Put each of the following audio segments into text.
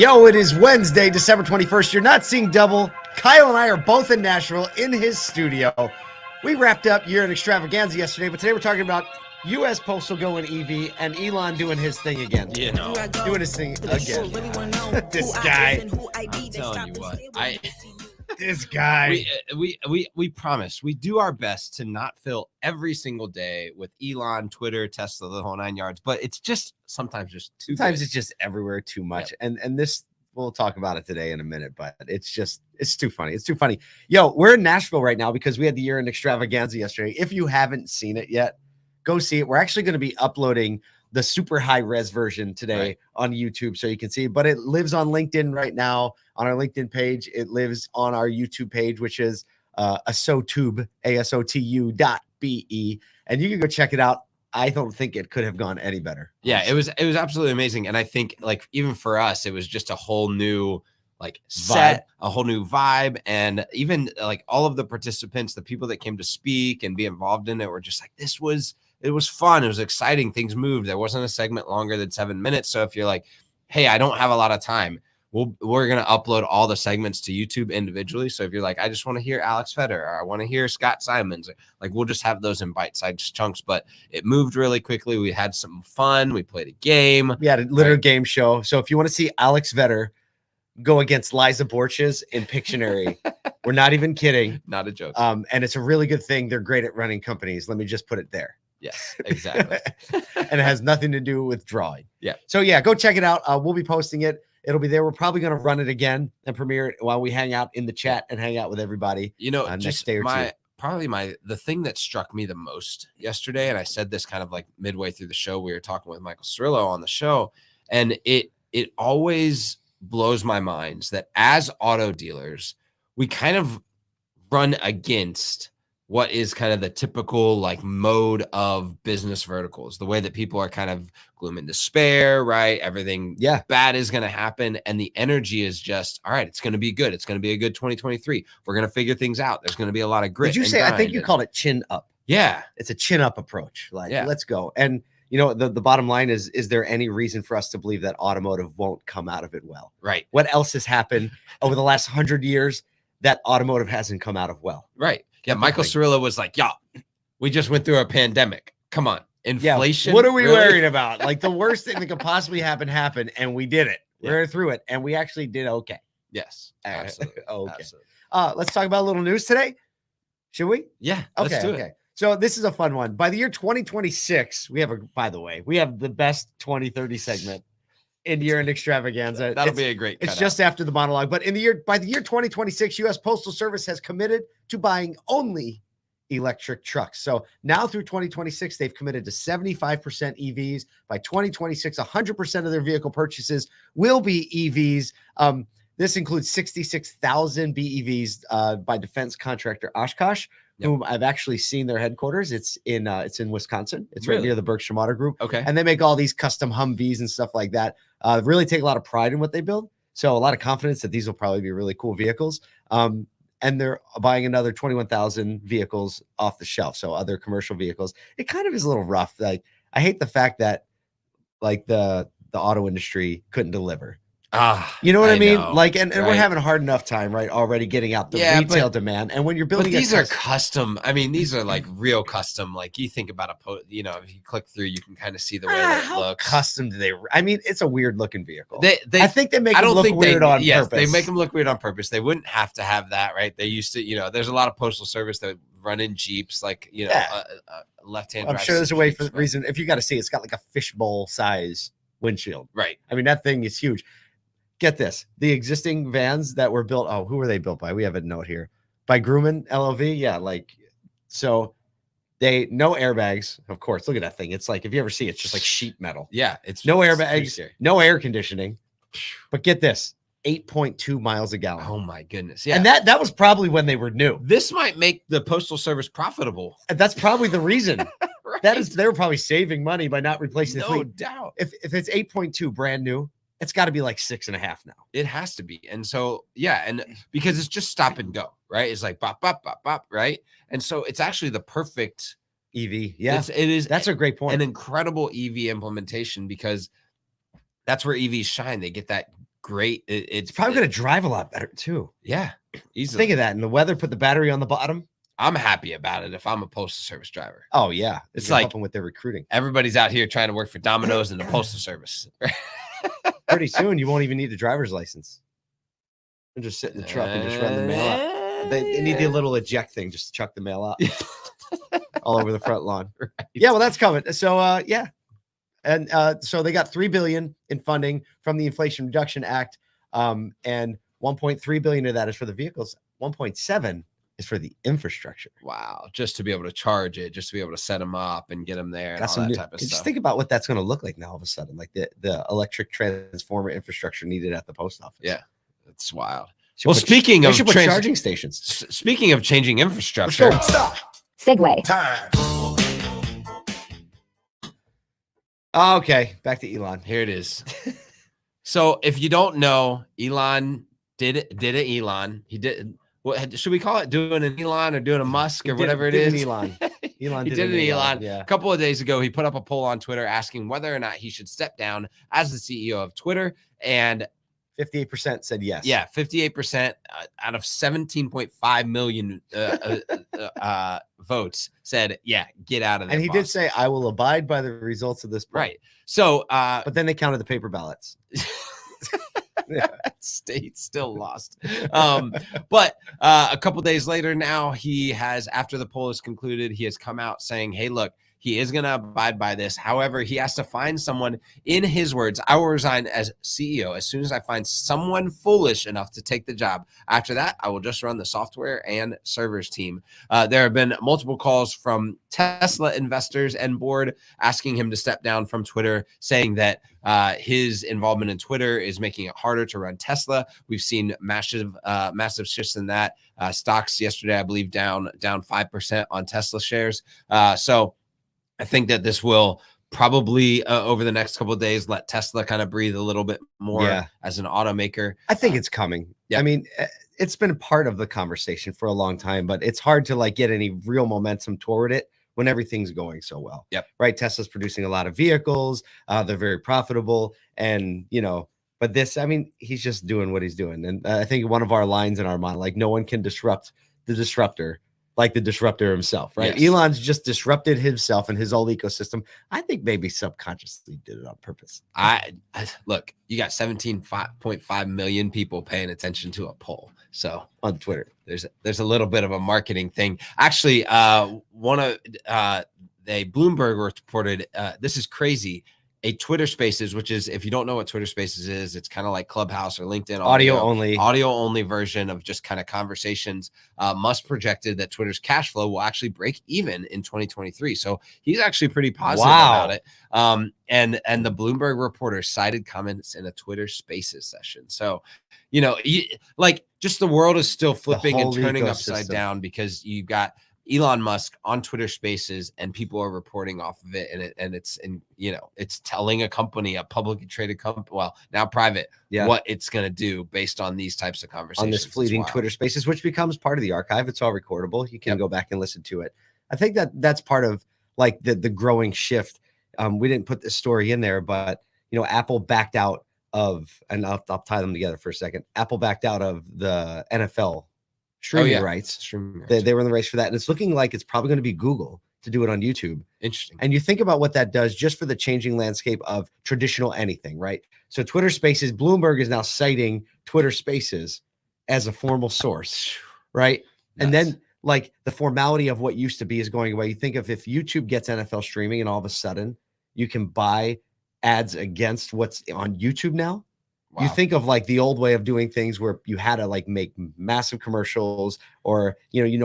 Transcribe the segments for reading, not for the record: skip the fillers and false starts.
Yo, it is Wednesday, December 21st. You're not seeing double. Kyle and I are both in Nashville in his studio. We wrapped up Year End Extravaganza yesterday, but today we're talking about US Postal going EV and Elon doing his thing again. You know, doing his thing again. This guy. I'm telling you what, This guy. we promise we do our best to not fill every single day with Elon, Twitter, Tesla, the whole 9 yards, but it's just sometimes just too Sometimes good. it's just everywhere too much. Yep. And this, we'll talk about it today in a minute, but it's too funny. It's too funny. Yo, we're in Nashville right now because we had the Year End Extravaganza yesterday. If you haven't seen it yet, go see it. We're actually going to be uploading the super high res version today on YouTube so you can see, but it lives on LinkedIn right now on our LinkedIn page. It lives on our YouTube page, which is asotube, ASOTU.be. And you can go check it out. I don't think it could have gone any better. Yeah, it was absolutely amazing. And I think like even for us, it was just a whole new like set, a whole new vibe. And even like all of the participants, the people that came to speak and be involved in it were just like, it was fun. It was exciting. Things moved. There wasn't a segment longer than 7 minutes. So if you're like, hey, I don't have a lot of time, we're going to upload all the segments to YouTube individually. So if you're like, I just want to hear Alex Fetter, or I want to hear Scott Simons, like we'll just have those in bite-sized chunks, but it moved really quickly. We had some fun. We played a game. We had a literal game show. So if you want to see Alex Vetter go against Liza Borches in Pictionary, we're not even kidding. Not a joke. And it's a really good thing. They're great at running companies. Let me just put it there. Yes, exactly. And it has nothing to do with drawing. Yeah. So yeah, go check it out. We'll be posting it. It'll be there. We're probably going to run it again and premiere it while we hang out in the chat and hang out with everybody. You know, next day or two. The thing that struck me the most yesterday, and I said this kind of like midway through the show, we were talking with Michael Cirillo on the show, and it always blows my mind that as auto dealers, we kind of run against what is kind of the typical like mode of business verticals, the way that people are kind of gloom and despair, right? Everything bad is going to happen. And the energy is just, all right, it's going to be good. It's going to be a good 2023. We're going to figure things out. There's going to be a lot of grit. Did you say, I think you called it chin up. Yeah. It's a chin up approach. Like, let's go. And you know, the bottom line is there any reason for us to believe that automotive won't come out of it well? Right. What else has happened over the last 100 years that automotive hasn't come out of well? Right. Yeah, Michael Cirillo was like, "Yeah, we just went through a pandemic. Come on, inflation. Yeah, what are we worried about? Like the worst thing that could possibly happen happened, and we did it. We're through it, and we actually did okay." Yes, absolutely. Okay. Absolutely. Let's talk about a little news today. Should we? Yeah. Okay. Let's do okay. it. So this is a fun one. By the year 2026, we have the best 2030 segment in Year End Extravaganza. That'll be a great It's just after the monologue, but by the year 2026, US Postal Service has committed to buying only electric trucks. So now through 2026, they've committed to 75% EVs. By 2026, 100% of their vehicle purchases will be EVs. This includes 66,000 BEVs by defense contractor Oshkosh, whom I've actually seen their headquarters. It's in Wisconsin. It's right near the Berkshire Motor Group. Okay. And they make all these custom Humvees and stuff like that. Really take a lot of pride in what they build. So a lot of confidence that these will probably be really cool vehicles. And they're buying another 21,000 vehicles off the shelf. So other commercial vehicles. It kind of is a little rough. Like I hate the fact that like the auto industry couldn't deliver. You know what I mean? Know, like, and we're having a hard enough time, right? Already getting out the retail demand. And when you're building, these are custom. I mean, these are like real custom. Like you think about if you click through, you can kind of see the way that it looks. Custom do they? I mean, it's a weird looking vehicle. I think they make them look weird on purpose. They make them look weird on purpose. They wouldn't have to have that, right? They used to, there's a lot of postal service that run in Jeeps, like, left-hand. I'm sure there's a way for the reason. If you got to see, it's got like a fishbowl size windshield. Right. I mean, that thing is huge. Get this, the existing vans that were built. Oh, who were they built by? We have a note here by Grumman LLV. Yeah. So no airbags, of course. Look at that thing. It's like, if you ever see, it's just like sheet metal. Yeah. It's no airbags, no air conditioning, but get this, 8.2 miles a gallon. Oh my goodness. Yeah. And that was probably when they were new. This might make the Postal Service profitable. And that's probably the reason. Right. They were probably saving money by not replacing the fleet. No doubt. If it's 8.2 brand new, it's got to be like 6.5 now. It has to be. And so, and because it's just stop and go, right? It's like bop, bop, bop, bop, right? And so it's actually the perfect EV. Yeah, it is. That's a great point. An incredible EV implementation because that's where EVs shine. They get that great. It's probably going to drive a lot better too. Yeah, easily. Think of that. And the weather, put the battery on the bottom. I'm happy about it if I'm a Postal Service driver. Oh yeah, It's like helping with their recruiting. Everybody's out here trying to work for Domino's and the Postal Service. Pretty soon, you won't even need a driver's license. And just sit in the truck and just run the mail out. They need the little eject thing just to chuck the mail out all over the front lawn. Right. Yeah, well, that's coming. So yeah, and so they got $3 billion in funding from the Inflation Reduction Act, and $1.3 billion of that is for the vehicles. 1.7 is for the infrastructure. Wow, just to be able to charge it, just to be able to set them up and get them there, and all that type of stuff. Just think about what that's going to look like now. All of a sudden, like the electric transformer infrastructure needed at the post office. Yeah, it's wild. Well, speaking of charging stations, speaking of changing infrastructure, Stop. Segue. Time. Okay, back to Elon. Here it is. So, if you don't know, Elon did an Elon. He did. What should we call it? Doing an Elon or doing a Musk or whatever it is? Elon. Elon He did an Elon. Yeah. A couple of days ago, he put up a poll on Twitter asking whether or not he should step down as the CEO of Twitter, and 58% said yes. Yeah, 58% out of 17.5 million votes said, yeah, get out of there. And he did say, I will abide by the results of this poll. Right. So, but then they counted the paper ballots. Yeah. State still lost. But a couple days later now, he has, after the poll is concluded, he has come out saying, hey, look, he is going to abide by this. However, he has to find someone, in his words, I will resign as CEO as soon as I find someone foolish enough to take the job. After that, I will just run the software and servers team. There have been multiple calls from Tesla investors and board asking him to step down from Twitter, saying that his involvement in Twitter is making it harder to run Tesla. We've seen massive shifts in that. Stocks yesterday, I believe, down 5% on Tesla shares. So I think that this will probably over the next couple of days let Tesla kind of breathe a little bit more as an automaker. I think it's coming. Yeah. I mean, it's been part of the conversation for a long time, but it's hard to like get any real momentum toward it when everything's going so well. Yep. Right. Tesla's producing a lot of vehicles. They're very profitable. And, you know, but this, I mean, he's just doing what he's doing. And I think one of our lines in our mind, like no one can disrupt the disruptor like the disruptor himself, right? Yes. Elon's just disrupted himself and his whole ecosystem. I think maybe subconsciously did it on purpose. I look, you got 17.5 million people paying attention to a poll. So on Twitter, there's a little bit of a marketing thing. Actually, Bloomberg reported, this is crazy. A Twitter Spaces, which is, if you don't know what Twitter Spaces is, it's kind of like Clubhouse or LinkedIn audio only version of just kind of conversations. Musk projected that Twitter's cash flow will actually break even in 2023. So he's actually pretty positive about it. And the Bloomberg reporter cited comments in a Twitter Spaces session. So, you know, like just the world is still flipping and turning upside down because you've got Elon Musk on Twitter Spaces and people are reporting off of it, and it's it's telling a company, a publicly traded company, well, now private, what it's going to do based on these types of conversations on this fleeting Twitter Spaces, which becomes part of the archive. It's all recordable. You can go back and listen to it. I think that's part of like the growing shift. We didn't put this story in there, but you know, Apple backed out of, and I'll tie them together for a second. Apple backed out of the NFL streaming rights. They were in the race for that. And it's looking like it's probably going to be Google to do it on YouTube. Interesting. And you think about what that does just for the changing landscape of traditional anything, right? So Twitter Spaces, Bloomberg is now citing Twitter Spaces as a formal source, right? Nice. And then like the formality of what used to be is going away. You think of if YouTube gets NFL streaming and all of a sudden you can buy ads against what's on YouTube now. Wow. You think of like the old way of doing things where you had to like make massive commercials, or,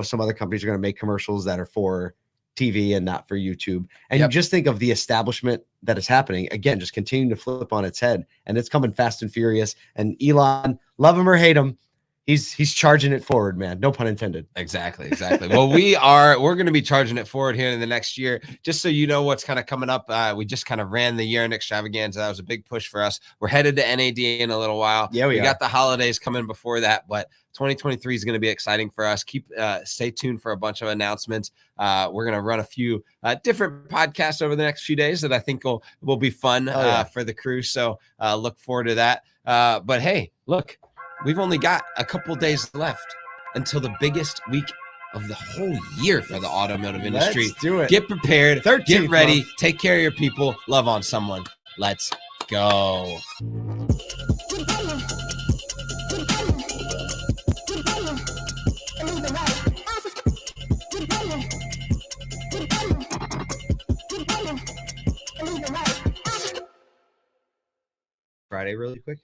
some other companies are going to make commercials that are for TV and not for YouTube. And you just think of the establishment that is happening again, just continuing to flip on its head, and it's coming fast and furious. And Elon, love him or hate him, He's charging it forward, man. No pun intended. Exactly. Well, we're going to be charging it forward here in the next year. Just so you know what's kind of coming up. We just kind of ran the Year End Extravaganza. That was a big push for us. We're headed to NAD in a little while. Yeah, we got the holidays coming before that, but 2023 is going to be exciting for us. Stay tuned for a bunch of announcements. We're going to run a few different podcasts over the next few days that I think will be fun for the crew. So look forward to that. But hey, look, we've only got a couple days left until the biggest week of the whole year for the automotive industry. Let's do it. Get prepared. 13th, get ready. Take care of your people. Love on someone. Let's go. Friday really quick.